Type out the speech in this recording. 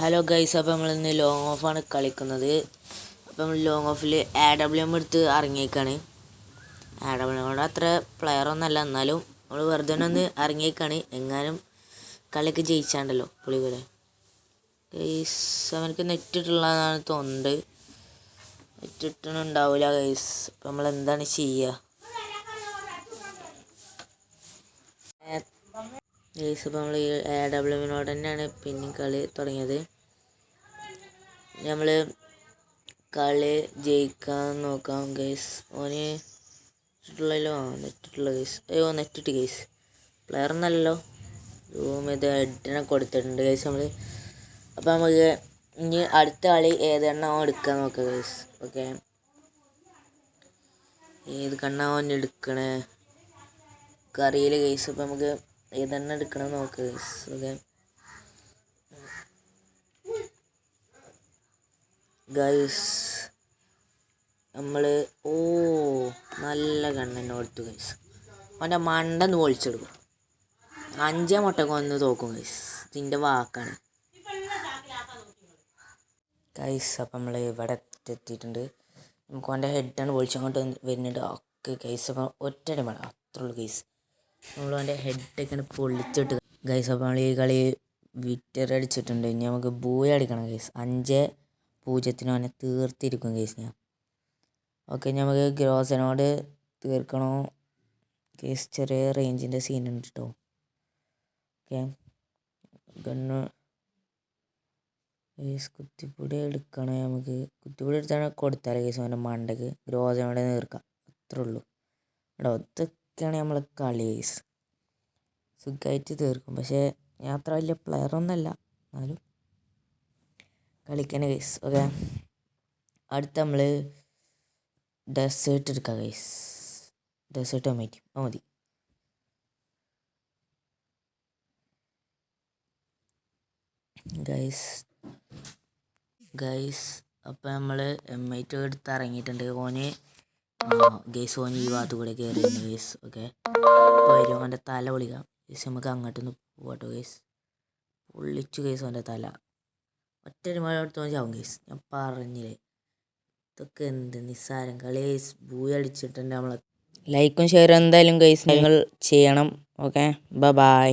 Hello guys, അപ്പോൾ നമ്മളിന്ന് long ഓഫാണ് കളിക്കുന്നത്. അപ്പോൾ നമ്മൾ ലോങ് ഓഫിൽ AWM എടുത്ത് ഇറങ്ങിയേക്കാണ്. AWM അത്ര പ്ലെയറൊന്നുമല്ല, എന്നാലും നമ്മൾ വെറുതെ ഒന്ന് ഇറങ്ങിയേക്കാണ്. എങ്ങാനും കളിയൊക്കെ ജയിച്ചാണ്ടല്ലോ പുളി പോലെ. ഗൈസ് അവനക്ക് നെറ്റ് ഇട്ടുള്ളതാണ് തോന്നുന്നുണ്ട്. നെറ്റ് ഇട്ടുണ്ടാവില്ല ഗൈസ്. അപ്പോൾ നമ്മൾ എന്താണ് ചെയ്യുക ഗൈസ്? അപ്പോൾ നമ്മൾ ഈ AWM തന്നെയാണ് പിന്നെയും കളി തുടങ്ങിയത്. നമ്മൾ കളി ജയിക്കാൻ നോക്കാം ഗൈസ്. ഓന് ഇട്ടിട്ടുള്ളല്ലോ, നെറ്റിട്ടുള്ള ഗൈസ്. അയ്യോ നെറ്റിട്ട് ഗൈസ്. പ്ലെയർ ഒന്നല്ലല്ലോ. റൂം ഇത് ഹെഡിനെ കൊടുത്തിട്ടുണ്ട് ഗൈസ് നമ്മൾ. അപ്പോൾ നമുക്ക് ഇനി അടുത്ത കളി ഏതെണ്ണാവോ എടുക്കാൻ നോക്കാം ഗൈസ്. ഓക്കെ, ഏത് കണ്ണാവോ എടുക്കണേ അറിയില്ല ഗൈസ്. അപ്പോൾ നമുക്ക് ഏതെണ്ണം എടുക്കണം നോക്കാം ഗൈസ്. ഓക്കെ ഗൈസ്, നമ്മൾ നല്ല കണ്ണെന്നെ കൊടുത്തു ഗൈസ്. അവൻ്റെ മണ്ടെന്ന് പൊളിച്ചെടുക്കും. 5 മുട്ടക്ക് വന്ന് തോക്കും ഗൈസ്. ഇതിൻ്റെ വാക്കാണ് ഗൈസ്. അപ്പം നമ്മൾ ഇവിടെ എത്തിയിട്ടുണ്ട്. നമുക്ക് അവൻ്റെ ഹെഡാണ് പൊളിച്ചങ്ങോട്ട് വരുന്നുണ്ട്. ഓക്കെ ഗൈസ്, അപ്പം ഒറ്റടി വേണം, അത്രേ ഉള്ളൂ ഗൈസ്. നമ്മൾ അവൻ്റെ ഹെഡൊക്കെയാണ് പൊളിച്ചിട്ട് ഗൈസ്. അപ്പോൾ നമ്മൾ ഈ കളി വിറ്ററടിച്ചിട്ടുണ്ട്. ഇനി നമുക്ക് ബൂയ അടിക്കണം ഗൈസ്. 5-0 അവനെ തീർത്തിരിക്കും ഗൈസ് ഞാൻ. ഓക്കെ, നമുക്ക് ഗ്രോസനോട് തീർക്കണോ കേസ്? ചെറിയ റേഞ്ചിൻ്റെ സീനുണ്ട് കേട്ടോ. ഓക്കെ, ഗണ്ണ് കേസ് കുത്തിപ്പൊടി എടുക്കണേ. നമുക്ക് കുത്തിപ്പൊടി എടുത്താണ് കൊടുത്താൽ കേസ് അവൻ്റെ മണ്ടക്ക് ഗ്രോസനോട് തീർക്കാം. അത്രേ ഉള്ളൂ കേട്ടോ. ഇതൊക്കെയാണ് നമ്മൾ കളി കേസ്. സുഖമായിട്ട് തീർക്കും. പക്ഷേ ഞാൻ അത്ര വലിയ പ്ലെയറൊന്നുമല്ല, എന്നാലും കളിക്കണേ കേസ്. ഓക്കെ, അടുത്ത നമ്മൾ ഡെസേർട്ട് എടുക്കാം ഗൈസ്. ഡെസേർട്ട് ടൊമാറ്റോ മതി ഗൈസ്. അപ്പം നമ്മൾ M8 എടുത്ത് ഇറങ്ങിയിട്ടുണ്ട്. ഓന് ഗൈസ്, ഓന് ഈ ഭാഗത്ത് കൂടെ കയറിയിരുന്നു ഗൈസ്. ഓക്കെ, അപ്പോൾ വരും അവൻ്റെ തല പൊളിക്കാം ഗൈസ്. നമുക്ക് അങ്ങോട്ടൊന്ന് പോകട്ടോ ഗൈസ്. പൊള്ളിച്ചു ഗൈസ് അവൻ്റെ തല. ഒറ്റ മഴ എടുത്തോന്ന് ചാവും ഗൈസ്. ഞാൻ പറഞ്ഞില്ലേ, ഇതൊക്കെ എന്ത് നിസ്സാരം കളി ഗൈസ്. ബൂയ അടിച്ചിട്ടുണ്ട് നമ്മൾ. ലൈക്കും ഷെയറും എന്തായാലും ഗൈസ് നിങ്ങൾ ചെയ്യണം. Okay, by.